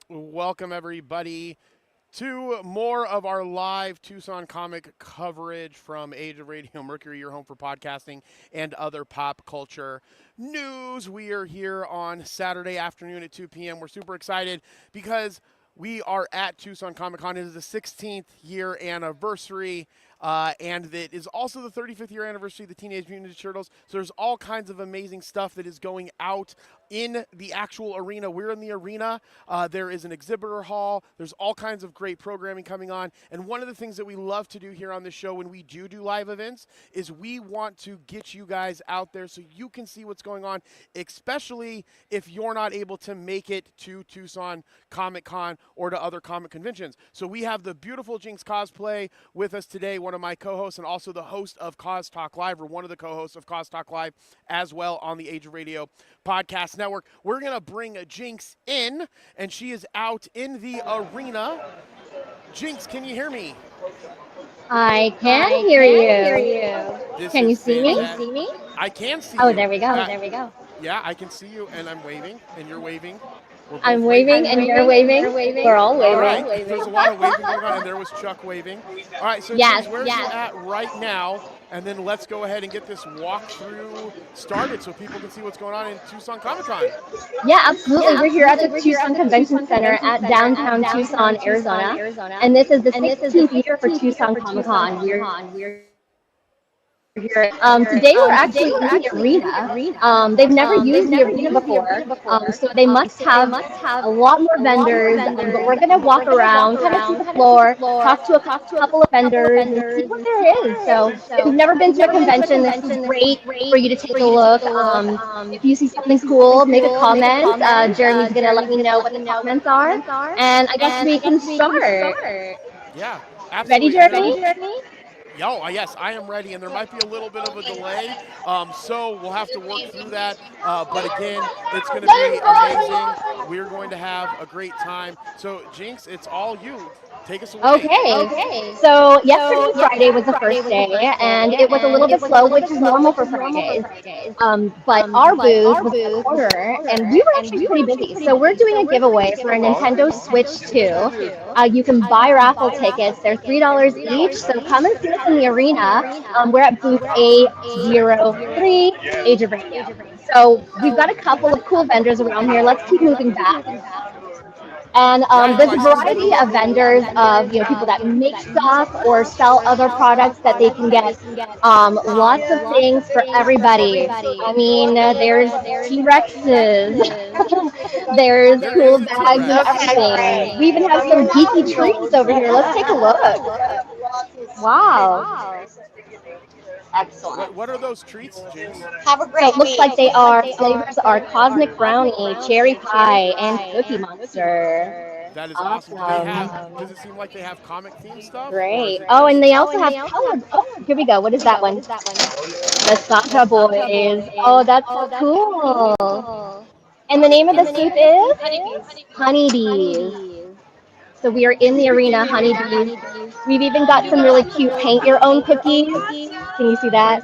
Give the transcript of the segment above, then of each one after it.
Welcome, everybody, to more of our live Tucson comic coverage from Age of Radio Mercury, your home for podcasting and other pop culture news. We are here on Saturday afternoon at 2 p.m. We're super excited because we are at Tucson Comic Con. It is the 16th year anniversary. And it is also the 35th year anniversary of the Teenage Mutant Ninja Turtles. So there's all kinds of amazing stuff that is going out in the actual arena. We're in the arena. There is an exhibitor hall. There's all kinds of great programming coming on. And one of the things that we love to do here on this show when we do live events is we want to get you guys out there so you can see what's going on, especially if you're not able to make it to Tucson Comic Con or to other comic conventions. So we have the beautiful Jinx cosplay with us today, one of my co-hosts and also the host of Cause Talk Live, or one of the co-hosts of Cause Talk Live as well on the Age of Radio podcast network. We're going to bring Jinx in, and she is out in the arena. Jinx, can you hear me? I can hear you. Can you see me? I can see Oh, you. there we go. Yeah, I can see you, and I'm waving, and you're waving. We're both I'm waving and you're waving. We're all waving. All right, there's a lot of waving going on, and there was Chuck waving. All right, so Yes, Jinx, where are you at right now? And then let's go ahead and get this walkthrough started so people can see what's going on in Tucson Comic Con. Yeah, absolutely. We're here at the Tucson Convention Center at downtown Tucson, Arizona. And this is the 16th year for Tucson Comic Con. We're here. Today we're actually in the arena. They've never used the arena before, so they must have a lot more vendors. But we're gonna walk around, kind of see the floor, talk to a couple of vendors, and see what there is. So if you've never been to a convention, this is great for you to take a look. If you see something cool, make a comment. Jeremy's gonna let me know what the comments are, and I guess we can start. Yeah, absolutely. Ready, Jeremy? Yes, I am ready, and there might be a little bit of a delay, so we'll have to work through that. But again, it's going to be amazing. We're going to have a great time. So, Jinx, it's all you. Take us away. Okay. So yesterday, Friday, was the first day, and it was a little bit slow, which is normal for Fridays. But our booth was in the corner, and we were actually pretty busy. So we're doing a giveaway for a Nintendo Switch 2. You can buy raffle tickets. They're $3 each. So come and see us in the arena. We're at booth A03, Age of Radio. So we've got a couple of cool vendors around here. Let's keep moving back. And there's a variety of vendors of people that make stuff or sell other products that they can get. Lots of things for everybody. I mean, there's T-Rexes. There's cool bags and everything. We even have some geeky treats over here. Let's take a look. Wow. Excellent. What are those treats, Jinx? Have a great week. It looks like they are flavors are Cosmic Brownie, Cherry Pie, and Cookie Monster. That is awesome. Does it seem like they have comic themed stuff? Great. Oh, and they also have colors. Oh, here we go. What is that one? The Santa Boys. Oh, that's so cool. And the name of this booth is Honeybees. So we are in the arena, Honeybees. We've even got some really cute paint your own cookies. Can you see that?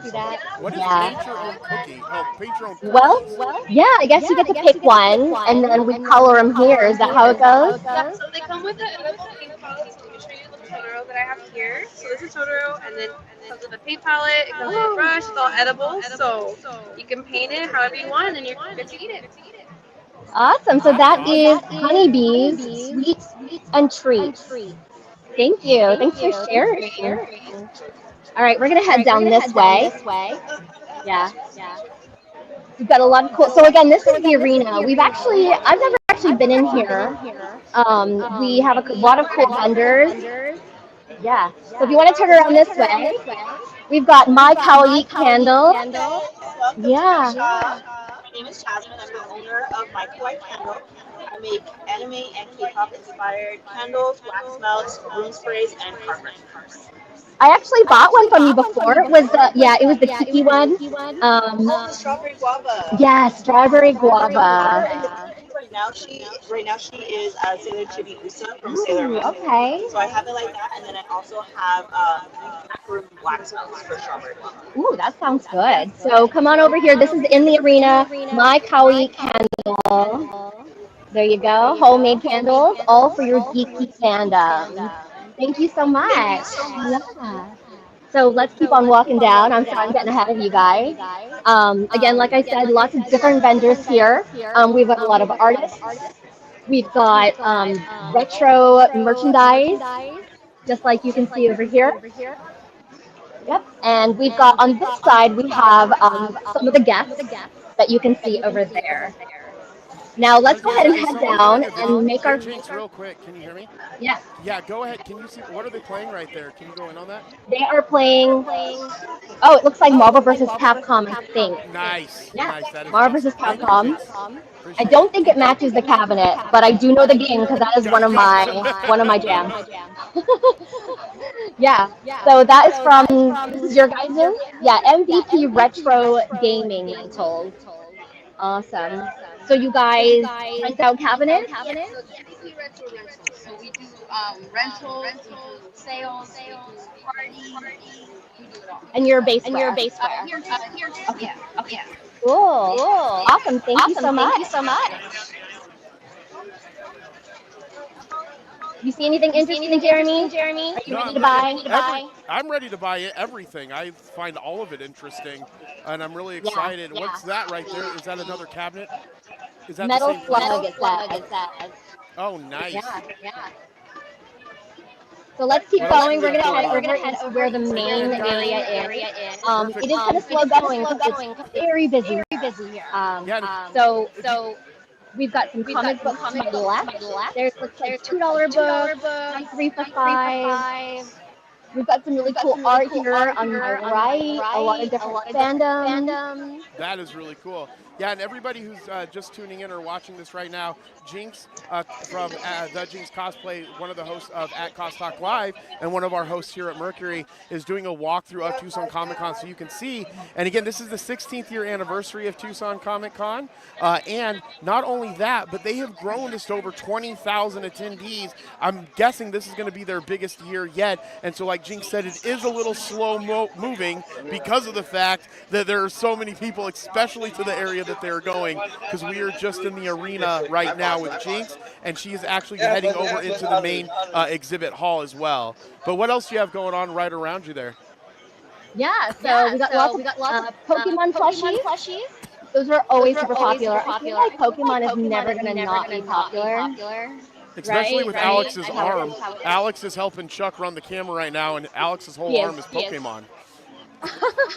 What is paint your own cookie? Oh, paint your own cookie. Well, yeah, I guess you get to pick one, and then we color them here. Is that how it goes? Yeah, so they come with a paint palette. So let me show you the Totoro that I have here. So this is Totoro, and then it comes with a paint palette, it comes with a brush, it's all edible, so you can paint it however you want, and then you're good to eat it. Awesome. So that is Honeybees, Sweets and Treats. Thank you. Thanks for sharing. All right, we're going to head down this way. Yeah. We've got a lot of cool. So again, this is the arena. I've never actually been in here. We have a lot of cool vendors. Yeah. So if you want to turn around this way, we've got My Kawaii Candle. Yeah. My name is Jasmine. I'm the owner of My Kawaii Candle. I make anime and K-pop inspired candles, wax melts, room sprays, and carpet. I actually bought one from you before. It was the Kiki one. The strawberry guava. Yeah, strawberry guava. Right now she is Sailor Chibi Usa from Sailor Moon. Okay. So I have it like that, and then I also have room wax melts for strawberry guava. Ooh, that sounds good. So come on over here. This is in the arena. My Kawaii Candle. There you go. Homemade candles, all for your geeky fandom. Thank you so much. Thank you so much. Yeah. So let's keep on walking down. I'm sorry I'm getting ahead of you guys. Again, like I said, lots of different vendors here. We've got a lot of artists. We've got retro merchandise, just like you can see over here. Yep. And we've got on this side, we have some of the guests that you can see over there. Now let's go ahead and Is head someone down playing a video? and make Hey, our. Jinx, real quick, can you hear me? Yeah, Yeah, go ahead. Can you see what are they playing right there? Can you go in on that? they are playing. Oh, it looks like Marvel versus Capcom, I think. Nice, Yeah, nice. That is Marvel versus awesome. Thank you, Capcom. Jinx. I Appreciate it. don't think it matches the cabinet, but I do know the game because that is one of my jams. Yeah. So that is from. This is your guys'. Yeah, MVP Retro Gaming Rentals. Awesome. So you guys rent out cabinets? Yeah, so it's TCC Retro Rentals. So we do rentals, we do sales, we do parties, we do it all. And your baseware. Here, Okay. yeah, Okay. Cool. Awesome. Thank you so much. You see anything interesting, Jeremy? Are you No, ready to buy? I'm ready to buy everything. I find all of it interesting, and I'm really Yeah. excited. What's that right there? Is that another cabinet? Is that the Metal same place? slug, it says. Oh, nice. Yeah. So let's keep What else going. do we We're have gonna going head on? over to where the Go main ahead, guys. area is. Perfect. It is kind of slow going because it's very busy here. Yeah, So we've got some comic books to my left. There's looks like $2 books, 3 for 5. We've got some really cool art here on my right. A lot of different fandom. that is really cool. Yeah, and everybody who's just tuning in or watching this right now, Jinx from the Jinx Cosplay, one of the hosts of at Cos Talk Live, and one of our hosts here at Mercury, is doing a walkthrough of Tucson Comic Con, so you can see. And again, this is the 16th year anniversary of Tucson Comic Con, and not only that, but they have grown this to over 20,000 attendees. I'm guessing this is going to be their biggest year yet, and so like Jinx said, it is a little slow moving because of the fact that there are so many people, especially to the area that they're going, because we are just in the arena right now with Jinx, and she is actually heading over into the main exhibit hall as well. But what else do you have going on right around you there? Yeah, so we got lots of Pokemon plushies. Those are always super popular. I feel like Pokemon is never gonna not be popular. Especially with Alex's How arm. it is. Alex is helping Chuck run the camera right now, and Alex's whole arm is Pokemon.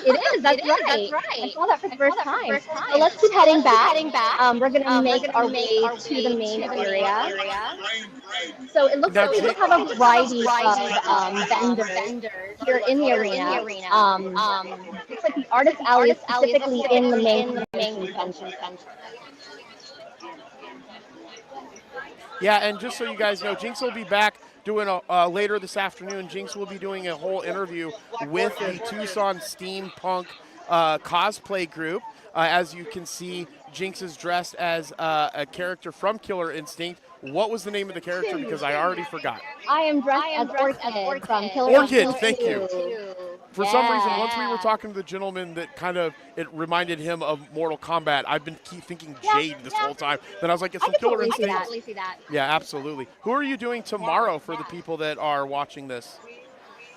It is. That's right. I saw that for the first time. So let's keep heading back. We're gonna make our way to the main area. So it looks like we have a variety of vendors here in the arena. Looks like the artist alley is specifically in the main convention center. Yeah, and just so you guys know, Jinx will be back doing later this afternoon. Jinx will be doing a whole interview with the Tucson Steampunk cosplay group. As you can see, Jinx is dressed as a character from Killer Instinct. What was the name of the character? Because I already forgot. I am dressed as Orchid from Killer Orchid, Instinct thank 2. you. For some reason, once we were talking to the gentleman, that kind of it reminded him of Mortal Kombat. I've been thinking Jade this whole time. Then I was like, it's I from can Killer totally Instinct. see that. Yeah, absolutely. Who are you doing tomorrow for the people that are watching this?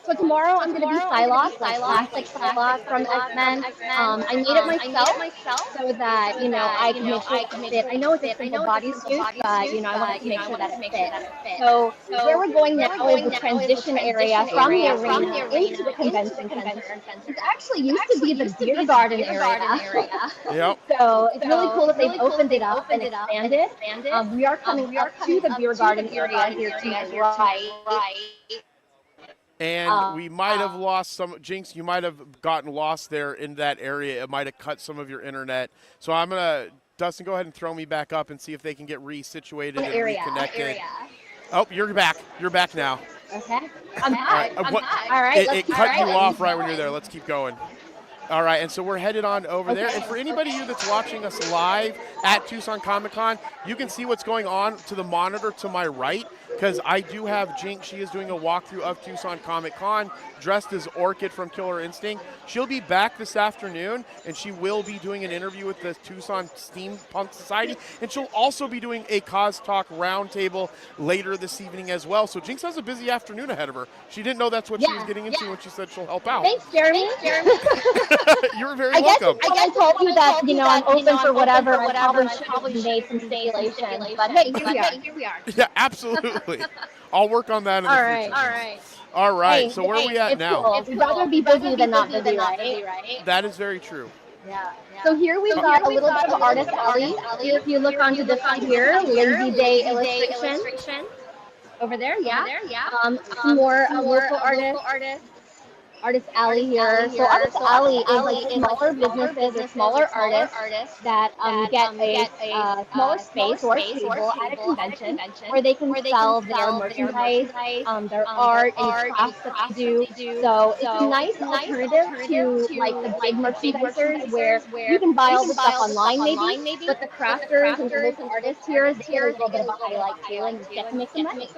So tomorrow I'm going to be Psylocke, like classic Psylocke from X-Men. I made it myself so that, I can make sure it fit. I know it's a simple bodysuit, but, I wanted to make sure that it fits. So where we're going now is the transition area from the arena into the convention center. It actually used to be the beer garden area. Yep. So it's really cool that they've opened it up and expanded. We are coming up to the beer garden area here to the right. And we might have lost some. Jinx, you might have gotten lost there in that area. It might have cut some of your internet. So I'm going to, Dustin, go ahead and throw me back up and see if they can get resituated and reconnected. Oh, you're back. You're back now. Okay. I'm back. All right. It cut you off right when you're there. Let's keep going. All right, and so we're headed on over there. And for anybody of you that's watching us live at Tucson Comic Con, you can see what's going on to the monitor to my right. because I do have Jinx. She is doing a walkthrough of Tucson Comic Con dressed as Orchid from Killer Instinct. She'll be back this afternoon, and she will be doing an interview with the Tucson Steampunk Society, and she'll also be doing a Cos Talk roundtable later this evening as well. So Jinx has a busy afternoon ahead of her. She didn't know that's what she was getting into when she said she'll help out. Thanks, Jeremy. You're very I guess welcome. I told you that, I'm open for whatever. I probably should have made some stipulations, but hey, here we are. Yeah, absolutely. I'll work on that in the future. All right. Hey, so where are we at now? Cool. We'd rather be busy than not busy, right? That is very true. Yeah. So here we've got a little bit of Artist Alley. If you look onto this one here, Lindsay Day illustration. Over there, yeah. Some more local artists. Artist Alley here. So Artist Alley is like smaller businesses or smaller artists that get a smaller space or table at a convention where they can sell their merchandise, their art and crafts that they do. So it's a nice alternative to like the big merchandisers where you can buy all the stuff online maybe, but the crafters and the local artists here, they get a little bit of a highlight too and get to make some money.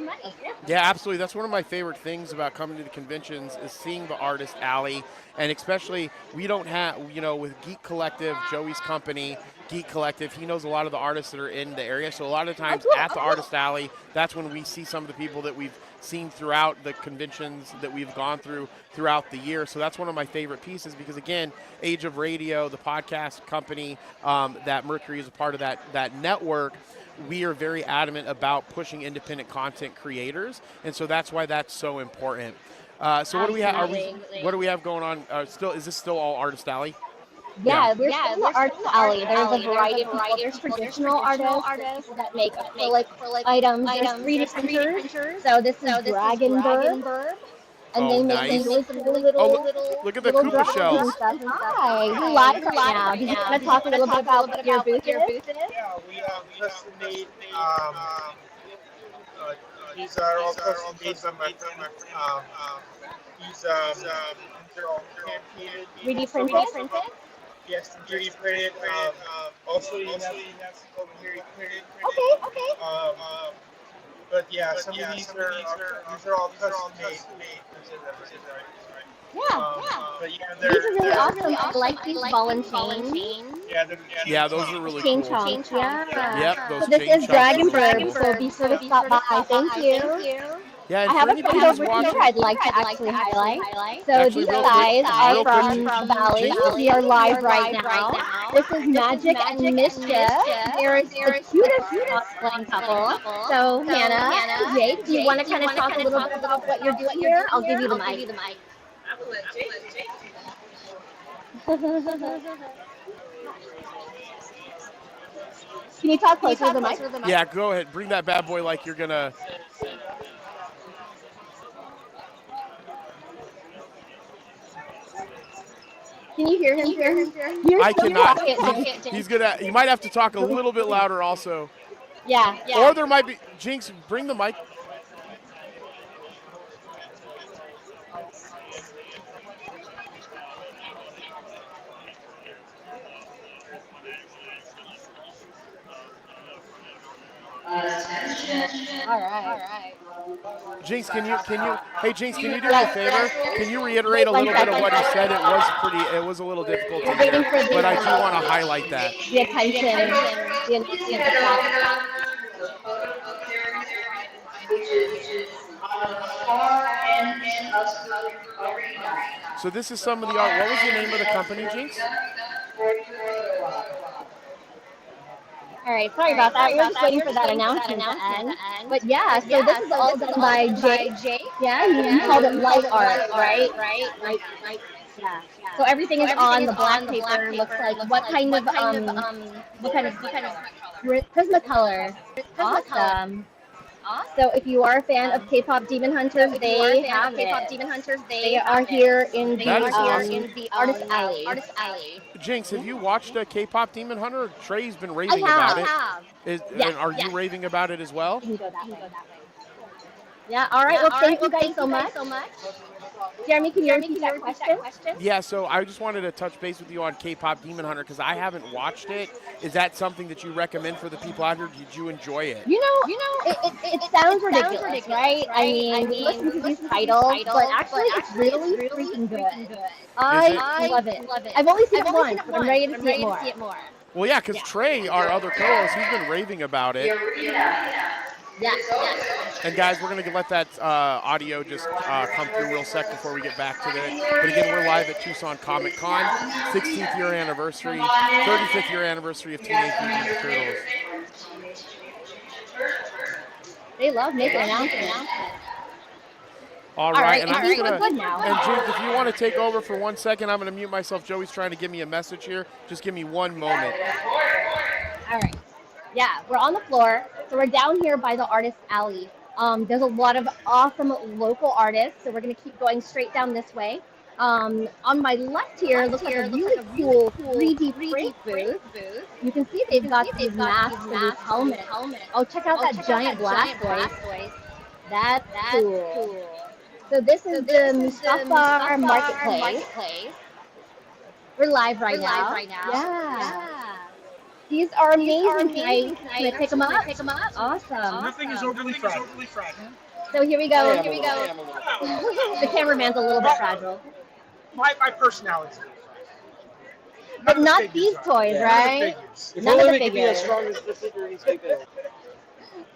Yeah, absolutely. That's one of my favorite things about coming to the conventions is seeing the Artist Alley, and especially we don't have, with Geek Collective, Joey's company, Geek Collective, he knows a lot of the artists that are in the area, so a lot of times at the Artist Alley, that's when we see some of the people that we've seen throughout the conventions that we've gone throughout the year. So that's one of my favorite pieces because, again, Age of Radio, the podcast company that Mercury is a part of that network, we are very adamant about pushing independent content creators, and so that's why that's so important. So what do we have? What do we have going on? Is this still all Artist Alley? Yeah, we're still in the Artist Alley. There's a variety of people. There's traditional artists that make acrylic items. There's 3D printers. So this is Dragon Burb. And they make these really cool little look at the Koopa shells. Hi, we're live right now. Do you want to talk a little bit about what your booth is? Yeah, we custom made. These are all custom made by my friend. These they're all hand painted. 3D printed? Yes, 3D printed. Also, you have over here printed. Okay. But yeah, some of these are all custom made. But yeah, these are really awesome. I like these ball and chain. Yeah, those are really cool. Chain chomps, yeah. Yep, those so this chain is chomps. Dragon Burb, so be sure to stop by. Thank you. Yeah, I have a friend over here I'd like to actually highlight. So these guys are from the Valley. We are live right now. This is Magic and Mischief. They're the cutest cosplaying couple. So Hannah and Jake, do you want to kind of talk a little bit about what you're doing here? I'll give you the mic. Can you talk closer to the mic? Yeah, go ahead. Bring that bad boy like you're going to... Can you hear him? I cannot. He might have to talk a little bit louder also. Yeah. Or there might be, Jinx, bring the mic. All right. Jinx, hey Jinx, can you do me a favor? Can you reiterate a little bit of what he said? It was a little difficult to hear, but I do want to highlight that. The attention. So this is some of the art. What was the name of the company, Jinx? All right, sorry about that. We're just waiting for that announcement to end. But yeah, so this is all done by Jake. Yeah, you called it light art, right? Right. Yeah. So everything is on the black paper. Looks like what kind of Prismacolor. Awesome. So if you are a fan of K-pop Demon Hunters, they have it. They are here in the Artist Alley. Jinx, have you watched a K-pop Demon Hunter? Trey's been raving about it. Yes, are you raving about it as well? You can go that way. Yeah, all right. Well, thank you guys so much. Jeremy, can you repeat that question? Yeah, so I just wanted to touch base with you on K-pop Demon Hunter because I haven't watched it. Is that something that you recommend for the people out here? Did you enjoy it? It sounds ridiculous, right? I mean, we listen to these titles, but actually, it's really freaking good. I love it. I've only seen it once, but I'm ready to see it more. Well, yeah, because Trey, our other co-host, he's been raving about it. Yes. And guys, we're going to let that audio just come through real sec before we get back to it. But again, we're live at Tucson Comic Con, 16th year anniversary, 35th year anniversary of Teenage Mutant Ninja Turtles. They love making announcements. All right, and and I'm we're just good now. And Jinx, if you want to take over for 1 second, I'm going to mute myself. Joey's trying to give me a message here. Just give me 1 moment. All right. Yeah, we're on the floor. So we're down here by the Artist Alley. There's a lot of awesome local artists. So we're going to keep going straight down this way. On my left here looks like a really cool 3D print booth. You can see they've got these masks and these helmets. Oh, check out that giant Blastoise. That's cool. So this is the Mustafa Marketplace. We're live right now. Yeah. These are amazing. Can I pick them up? Awesome. Nothing is overly fried. So here we go. The cameraman's a little bit fragile. My personality. But not these toys, right? None of the figures. As strong as the figurines they build.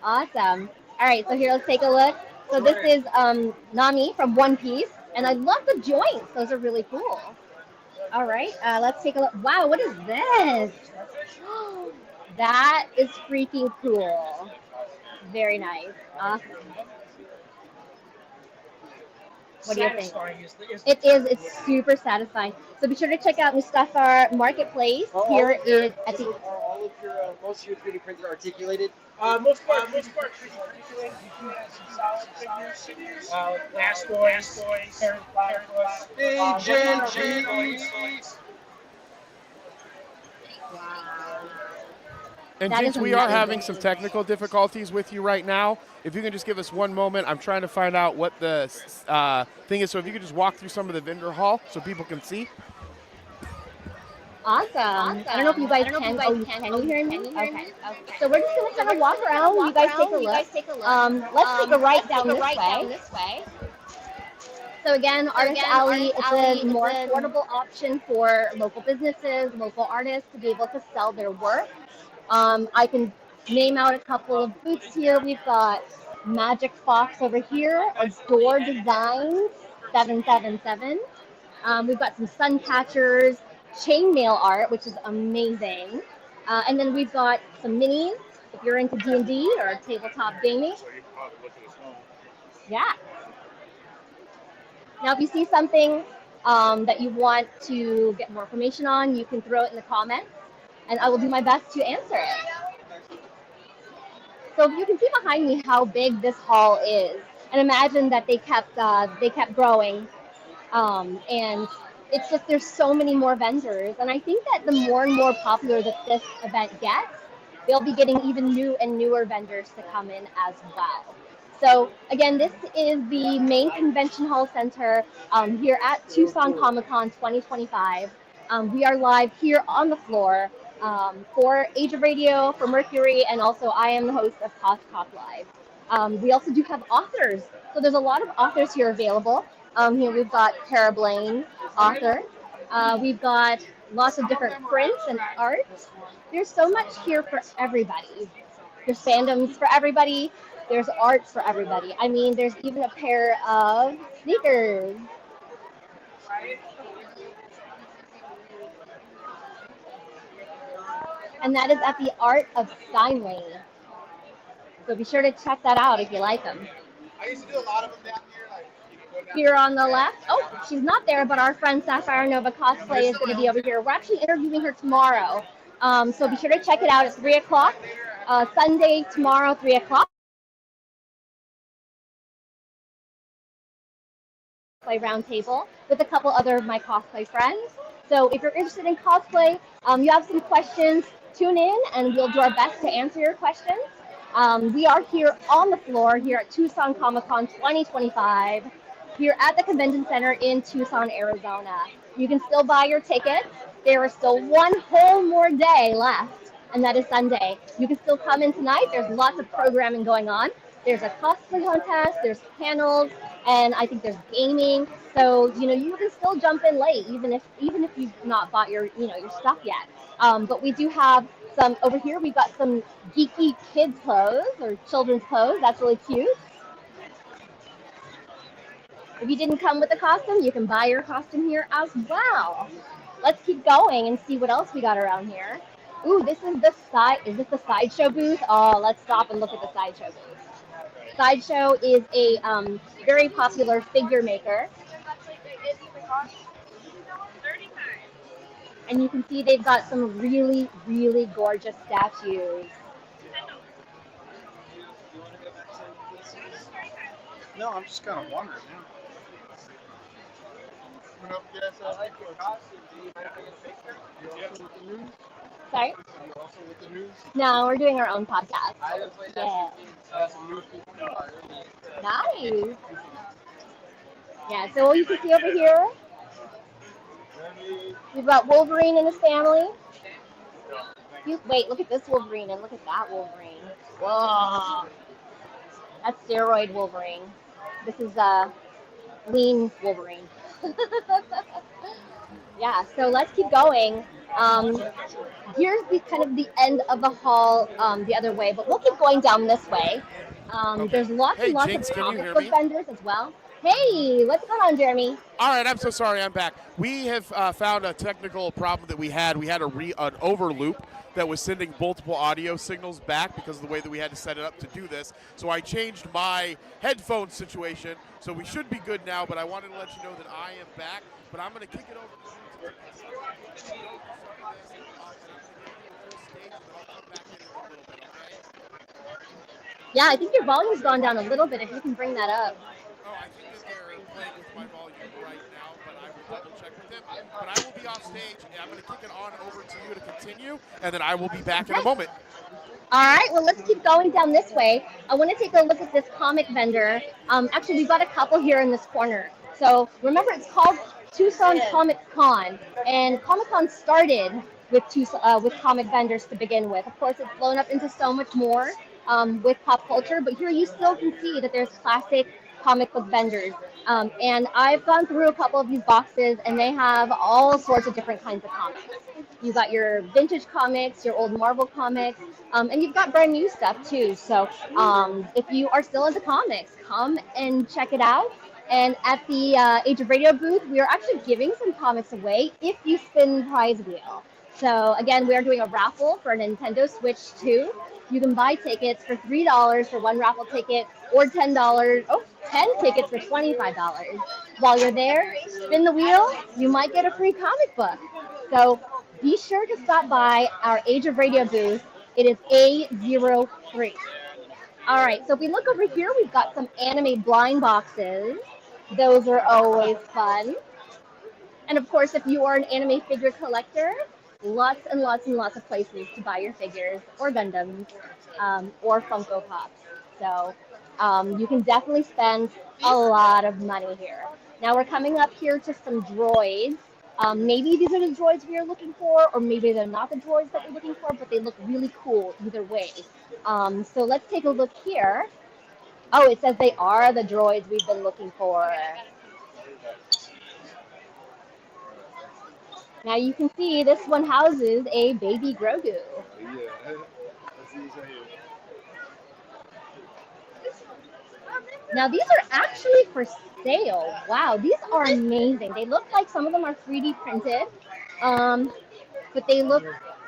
Awesome. All right, so here, let's take a look. So this is Nami from One Piece, and I love the joints. Those are really cool. All right, let's take a look. Wow, what is this? That is freaking cool. Very nice. Awesome. What do you think? It is. It's super satisfying. So be sure to check out Mustafa Marketplace. Here is at the. Are most of your 3D prints are articulated? Most part 3D articulated. You do have some solid figures. Blastoise, Terrence Blastoise. And That Jinx, is we are amazing. having some technical difficulties with you right now. If you can just give us 1 moment, I'm trying to find out what the thing is. So if you could just walk through some of the vendor hall so people can see. Awesome. I don't know if you guys can. Can you hear me? Okay. So we're just gonna kind of walk around. You guys take a look. Let's take a right down this way. So again, Artist Alley is a more affordable option for local businesses, local artists to be able to sell their work. I can name out a couple of booths here. We've got Magic Fox over here, Adore Designs 777. We've got some sun catchers, chainmail art, which is amazing. And then we've got some minis, if you're into D&D or tabletop gaming. Yeah. Now, if you see something that you want to get more information on, you can throw it in the comments, and I will do my best to answer it. So you can see behind me how big this hall is, and imagine that they kept growing, and it's just there's so many more vendors, and I think that the more and more popular that this event gets, they'll be getting even new and newer vendors to come in as well. So again, this is the main convention hall center here at Tucson Comic Con 2025. We are live here on the floor for Age of Radio, for Mercury, and also I am the host of Talk Live. We also do have authors. So there's a lot of authors here available. Here we've got Tara Blaine, author. We've got lots of different prints and art. There's so much here for everybody. There's fandoms for everybody. There's arts for everybody. I mean, there's even a pair of sneakers. And that is at the Art of Steinway. So be sure to check that out if you like them. I used to do a lot of them down here. Here on the left, oh, she's not there, but our friend Sapphire Nova Cosplay is going to be over here. We're actually interviewing her tomorrow. So be sure to check it out at 3 o'clock. Sunday, tomorrow, 3 o'clock. Round table with a couple other of my cosplay friends. So if you're interested in cosplay, you have some questions, tune in and we'll do our best to answer your questions. We are here on the floor here at Tucson Comic Con 2025. here at the convention center in Tucson, Arizona. You can still buy your tickets. There is still one whole more day left, and that is Sunday. You can still come in tonight. There's lots of programming going on. There's a cosplay contest, there's panels, and I think there's gaming. So you can still jump in late, even if you've not bought your stuff yet. But we do have some over here. We've got some geeky kids clothes or children's clothes. That's really cute. If you didn't come with a costume, you can buy your costume here as well. Let's keep going and see what else we got around here. Ooh, this is the sideshow booth? Oh, let's stop and look at the sideshow booth. Sideshow is a very popular figure maker. And you can see they've got some really, really gorgeous statues. No, I'm just kind of wondering. Sorry? No, we're doing our own podcast. Yeah. Nice. Yeah, so what you can see over here, we've got Wolverine and his family. Wait, look at this Wolverine and look at that Wolverine. Whoa. That's steroid Wolverine. This is lean Wolverine. Yeah, so let's keep going. Here's the end of the hall the other way, but we'll keep going down this way. Okay. There's lots Hey, and lots Jinx, of can you comic hear book me? vendors as well. Hey, what's going on, Jeremy? All right, I'm so sorry. I'm back. We have found a technical problem that we had. We had an overloop that was sending multiple audio signals back because of the way that we had to set it up to do this. So I changed my headphone situation. So we should be good now, but I wanted to let you know that I am back. But I'm going to kick it over to you. Yeah, I think your volume's gone down a little bit. If you can bring that up. Oh, I think that they're playing with my volume right now, but I will double check with them. But I will be off stage, and I'm going to kick it on over to you to continue, and then I will be back in a moment. All right, well, let's keep going down this way. I want to take a look at this comic vendor. Actually, we've got a couple here in this corner. So remember, it's called Tucson Comic Con, and Comic Con started with comic vendors to begin with. Of course, it's blown up into so much more with pop culture, but here you still can see that there's classic comic book vendors. And I've gone through a couple of these boxes, and they have all sorts of different kinds of comics. You've got your vintage comics, your old Marvel comics, and you've got brand new stuff too. So if you are still into comics, come and check it out. And at the Age of Radio booth, we are actually giving some comics away if you spin the prize wheel. So again, we are doing a raffle for a Nintendo Switch 2. You can buy tickets for $3 for one raffle ticket, or $10. 10 tickets for $25. While you're there, spin the wheel, you might get a free comic book. So be sure to stop by our Age of Radio booth. It is A03. All right, so if we look over here, we've got some anime blind boxes. Those are always fun. And of course, if you are an anime figure collector, lots and lots and lots of places to buy your figures or Gundams or Funko Pops. So you can definitely spend a lot of money here. Now we're coming up here to some droids. Maybe these are the droids we are looking for, or maybe they're not the droids that we're looking for, but they look really cool either way. So let's take a look here. Oh, it says they are the droids we've been looking for. Now you can see this one houses a baby Grogu. Now these are actually for sale. Wow, these are amazing. They look like some of them are 3D printed, but they look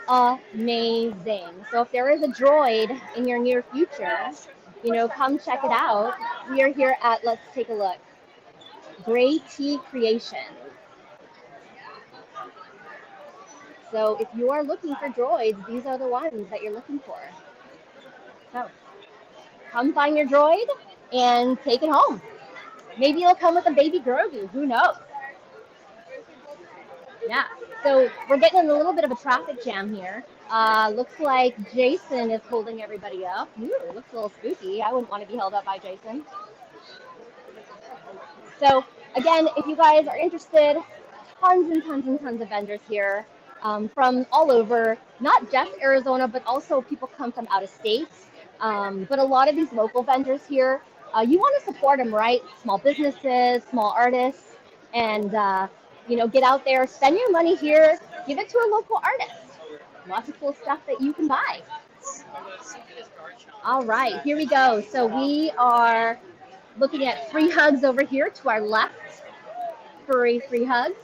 amazing. So if there is a droid in your near future, come check it out. We are here at, let's take a look, Gray Tea Creation. So if you are looking for droids, these are the ones that you're looking for. So come find your droid and take it home. Maybe it'll come with a baby Grogu. Who knows? Yeah. So we're getting in a little bit of a traffic jam here. Looks like Jason is holding everybody up. Ooh, looks a little spooky. I wouldn't want to be held up by Jason. So again, if you guys are interested, tons and tons and tons of vendors here from all over, not just Arizona, but also people come from out of state. But a lot of these local vendors here, you want to support them, right? Small businesses, small artists, and get out there, spend your money here, give it to a local artist. Lots of cool stuff that you can buy. All right, here we go. So we are looking at free hugs over here to our left. Free hugs.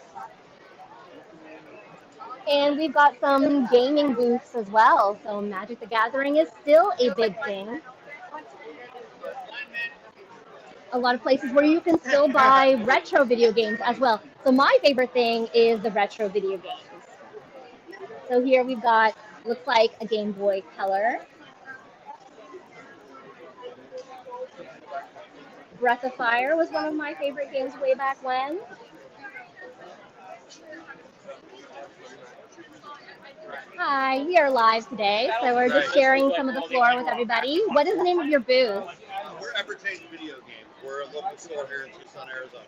And we've got some gaming booths as well. So Magic the Gathering is still a big thing. A lot of places where you can still buy retro video games as well. So my favorite thing is the retro video games. So here we've got, looks like a Game Boy Color. Breath of Fire was one of my favorite games way back when. Hi, we are live today, so we're just sharing some of the floor with everybody. What is the name of your booth? We're Evertage Video Games. We're a local store here in Tucson, Arizona.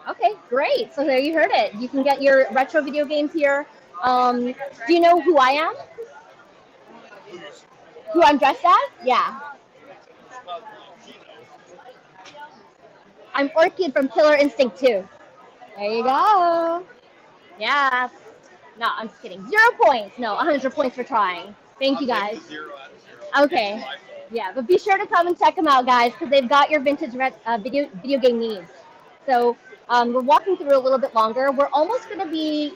Okay, great. So there you heard it. You can get your retro video games here. Do you know who I am? Who I'm dressed as? Yeah. I'm Orchid from Killer Instinct 2. There you go. Yeah. No, I'm just kidding. 0 points. No, 100 points for trying. Thank you guys. Okay. Yeah, but be sure to come and check them out, guys, because they've got your vintage video game needs. So we're walking through a little bit longer. We're almost going to be,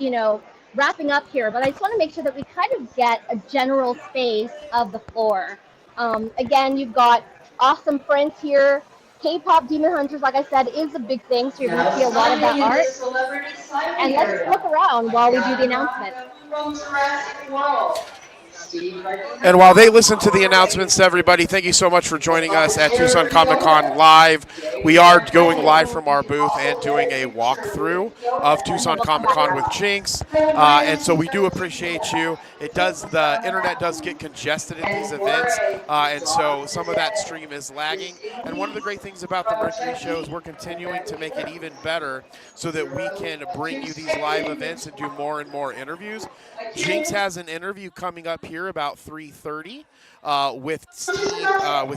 wrapping up here, but I just want to make sure that we kind of get a general space of the floor. Again, you've got awesome prints here. K-pop Demon Hunters, like I said, is a big thing, so you're going to see a lot of that art. And let's just look around while we do the announcement. And while they listen to the announcements, everybody, thank you so much for joining us at Tucson Comic Con Live. We are going live from our booth and doing a walkthrough of Tucson Comic Con with Jinx. And so we do appreciate you. The internet does get congested at these events, and so some of that stream is lagging. And one of the great things about the Mercury show is we're continuing to make it even better so that we can bring you these live events and do more and more interviews. Jinx has an interview coming up here about 3:30 with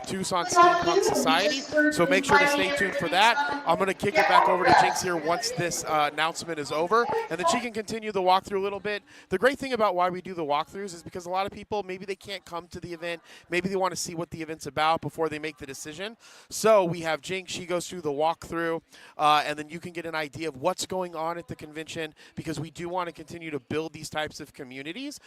Tucson Steampunk Society. So make sure to stay tuned for that. I'm going to kick it back over to Jinx here once this announcement is over, and then she can continue the walkthrough a little bit. The great thing about why we do the walkthroughs is because a lot of people, maybe they can't come to the event. Maybe they want to see what the event's about before they make the decision. So we have Jinx. She goes through the walkthrough, and then you can get an idea of what's going on at the convention, because we do want to continue to build these types of communities.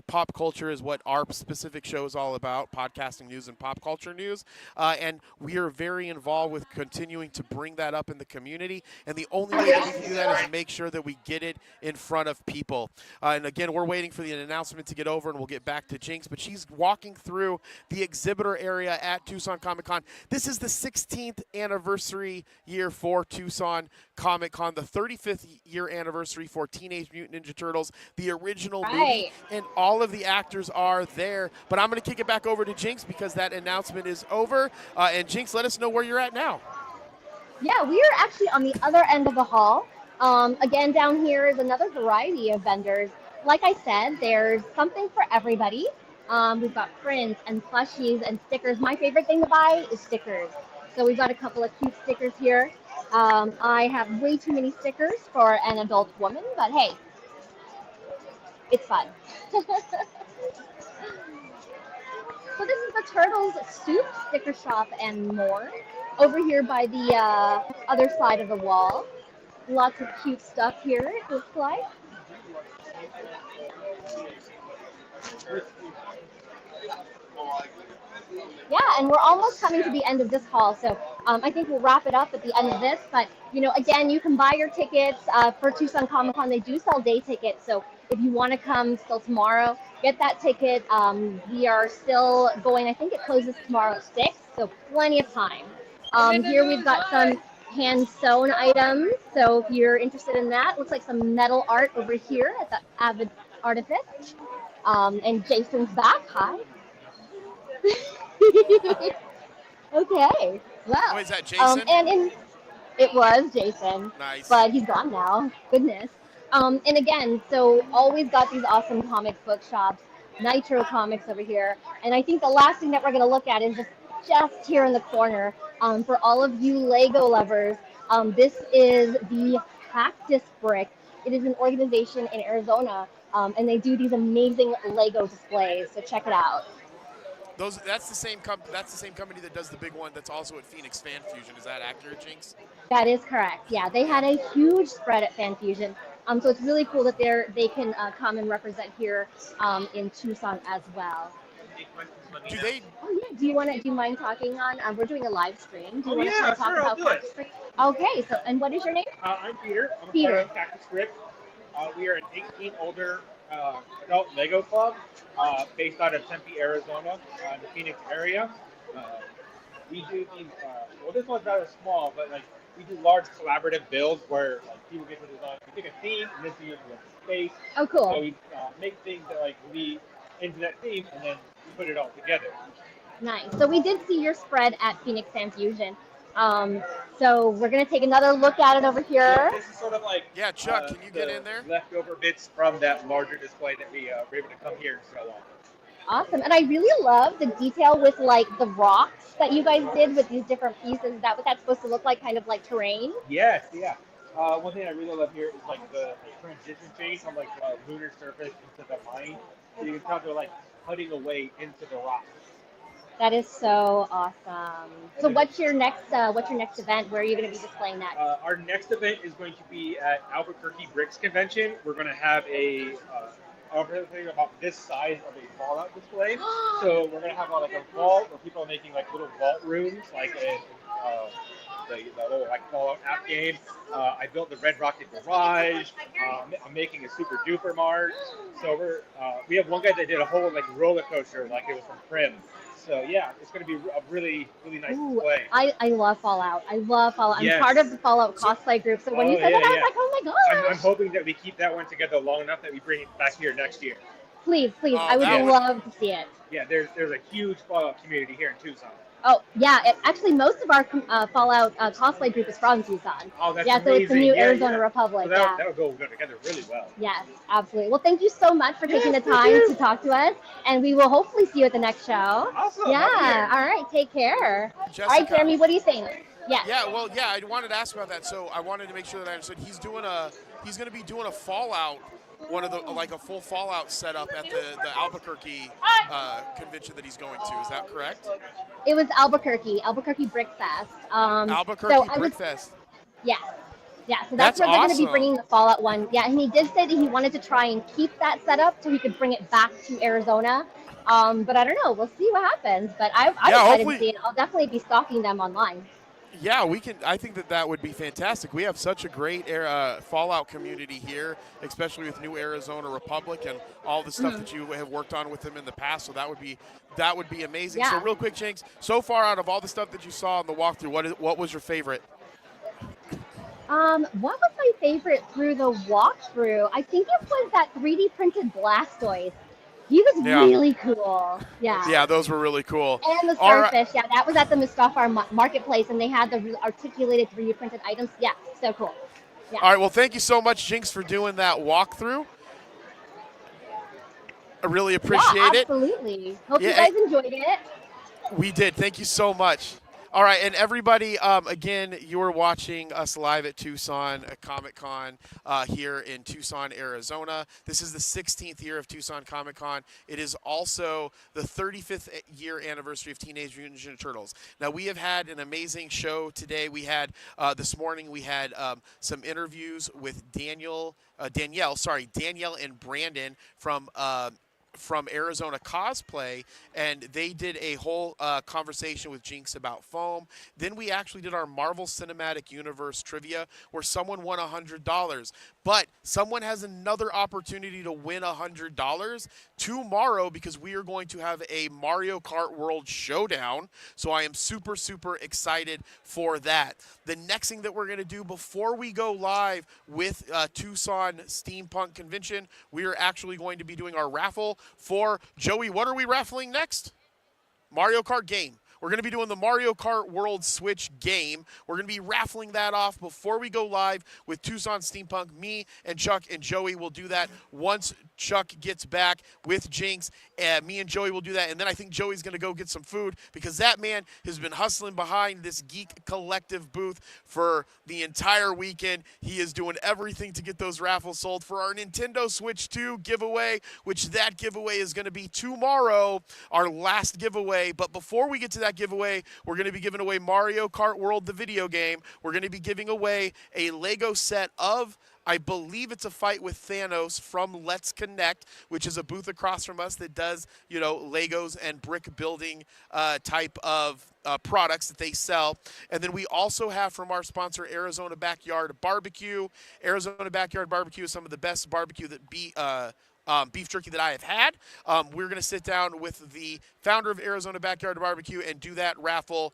Pop culture is what our specific show is all about, podcasting news and pop culture news. And we are very involved with continuing to bring that up in the community. And the only way that we can do that is make sure that we get it in front of people. And again, we're waiting for the announcement to get over, and we'll get back to Jinx. But she's walking through the exhibitor area at Tucson Comic Con. This is the 16th anniversary year for Tucson Comic Con, the 35th year anniversary for Teenage Mutant Ninja Turtles, the original movie, and all of the actors are there. But I'm going to kick it back over to Jinx because that announcement is over. And Jinx, let us know where you're at now. Yeah, we are actually on the other end of the hall. Again, down here is another variety of vendors. Like I said, there's something for everybody. We've got prints and plushies and stickers. My favorite thing to buy is stickers. So we've got a couple of cute stickers here. I have way too many stickers for an adult woman, but hey, it's fun. So this is the Turtles Soup Sticker Shop and more. Over here by the other side of the wall. Lots of cute stuff here, it looks like. Yeah, and we're almost coming to the end of this hall, so I think we'll wrap it up at the end of this. But, again, you can buy your tickets for Tucson Comic Con. They do sell day tickets, so if you want to come still tomorrow, get that ticket. We are still going. I think it closes tomorrow at 6, so plenty of time. Here we've got some hand-sewn items, so if you're interested in that, looks like some metal art over here at the Avid Artifice. And Jason's back. Hi. Okay. Wow. Oh, is that Jason? It was Jason, Nice. but he's gone now. Goodness. And again, so always got these awesome comic book shops, Nitro Comics over here. And I think the last thing that we're gonna look at is just here in the corner. For all of you Lego lovers, this is the Cactus Brick. It is an organization in Arizona, and they do these amazing Lego displays. So check it out. That's the same company that does the big one that's also at Phoenix Fan Fusion. Is that accurate, Jinx? That is correct. Yeah, they Yeah. had a huge spread at Fan Fusion. So it's really cool that they can come and represent here in Tucson as well. Any questions, let me Do know. they? Oh yeah. Do you mind talking on? We're doing a live stream. Do you Oh, want to yeah, kind of talk sure, I'll about do it. Cactus Brick? Okay. So and what is your name? I'm Peter. I'm a Peter. part of Cactus Grip. We are an 18 older adult Lego club based out of Tempe, Arizona, in the Phoenix area. Uh, we do these. Well, this one's rather small, but like we do large collaborative builds where like people get to design. We pick a theme, and this theme is space. Oh, So cool. we make things that like lead into that theme, and then we put it all together. Nice. So we did see your spread at Phoenix Fan Fusion. Um, so we're gonna take another look at it over here. This is sort of like Yeah, Chuck, can you get the in there? leftover bits from that larger display that we were able to come here and sell on. Awesome. And I really love the detail with like the rocks that you guys did with these different pieces. Is that what that's supposed to look like? Kind of like terrain? Yes, yeah. One thing I really love here is like the transition change from like the lunar surface into the mine. So you can tell they're like cutting away into the rock. That is so awesome. So what's your next event? Where are you going to be displaying that? Our next event is going to be at Albuquerque Bricks Convention. We're going to have thing about this size of a Fallout display. So we're going to have like a vault where people are making like little vault rooms, like in the little like Fallout app game. I built the Red Rocket Garage. I'm making a Super Duper Mart. So we have one guy that did a whole like roller coaster, like it was from Prim. So yeah, it's going to be a really, really nice Ooh, display. I love Fallout. I love Fallout. I'm Yes. part of the Fallout cosplay group. So when you said that, I was like, oh my I'm gosh. hoping that we keep that one together long enough that we bring it back here next year. Please, Oh, I would that would- love to see it. Yeah, there's a huge Fallout community here in Tucson. Oh yeah, actually most of our Fallout cosplay group is from Tucson. Oh, that's Yeah, so it's the amazing. new Yeah, Arizona yeah. Republic. So Yeah. that'll go together really well. Yes, absolutely. Well, thank you so much for taking the Yes, thank time you. to talk to us, and we will hopefully see you at the next show. Awesome. Yeah. All right. Take care. All Jessica. right, Jeremy. What are you saying? Yes. Yeah, well, yeah, I wanted to ask about that. So I wanted to make sure that I understood. He's going to be doing a Fallout, one of the like a full Fallout setup at the Albuquerque convention that he's going to. Is that correct? It was Albuquerque Brick Fest. Albuquerque so I was, Brick Fest. yes. Yeah, so That's that's where they're going to be awesome. bringing the Fallout one. Yeah, and he did say that he wanted to try and keep that setup so he could bring it back to Arizona. But I don't know. We'll see what happens. But I'm Yeah, excited hopefully- to see it. I'll definitely be stalking them online. Yeah, we can. I think that would be fantastic. We have such a great Fallout community here, especially with New Arizona Republic and all the stuff that you have worked on with them in the past. So that would be amazing. Yeah. So real quick, Jinx. So far, out of all the stuff that you saw in the walkthrough, what was your favorite? What was my favorite through the walkthrough? I think it was that 3D printed Blastoise. He was Yeah. really cool. Yeah. Yeah, those were really cool. And the All right. starfish, yeah, that was at the Mustafa Marketplace, and they had the articulated 3D printed items. Yeah, so cool. Yeah. All right. Well, thank you so much, Jinx, for doing that walkthrough. I really appreciate yeah, it. absolutely. Hope Yeah, you guys enjoyed it. We did. Thank you so much. All right, and everybody, again, you're watching us live at Tucson Comic Con here in Tucson, Arizona. This is the 16th year of Tucson Comic Con. It is also the 35th year anniversary of Teenage Mutant Ninja Turtles. Now, we have had an amazing show today. We had, this morning, we had some interviews with Danielle and Brandon from Arizona Cosplay, and they did a whole conversation with Jinx about foam. Then we actually did our Marvel Cinematic Universe trivia where someone won $100. But someone has another opportunity to win $100 tomorrow because we are going to have a Mario Kart World Showdown. So I am super, super excited for that. The next thing that we're going to do before we go live with Tucson Steampunk Convention, we are actually going to be doing our raffle for Joey. What are we raffling next? Mario Kart game. we're going to be doing the Mario Kart World Switch game. We're going to be raffling that off before we go live with Tucson Steampunk. Me and Chuck and Joey will do that once Chuck gets back with Jinx. Me and Joey will do that, and then I think Joey's going to go get some food because that man has been hustling behind this Geek Collective booth for the entire weekend. He is doing everything to get those raffles sold for our Nintendo Switch 2 giveaway, which that giveaway is going to be tomorrow, our last giveaway. But before we get to that giveaway, we're going to be giving away Mario Kart World, the video game. We're going to be giving away a Lego set of, I believe it's a Fight with Thanos from Let's Connect, which is a booth across from us that does, Legos and brick building type of products that they sell. And then we also have from our sponsor, Arizona Backyard Barbecue. Arizona Backyard Barbecue is some of the best barbecue that beef jerky that I have had. We're going to sit down with the founder of Arizona Backyard Barbecue and do that raffle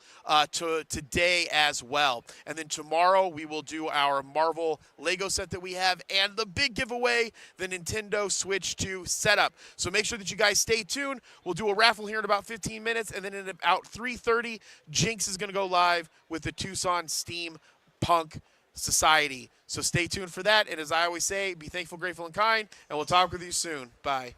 today as well. And then tomorrow we will do our Marvel Lego set that we have and the big giveaway, the Nintendo Switch 2 setup. So make sure that you guys stay tuned. We'll do a raffle here in about 15 minutes, and then in about 3:30, Jinx is going to go live with the Tucson Steampunk Society. So stay tuned for that. And as I always say, be thankful, grateful, and kind. And we'll talk with you soon. Bye.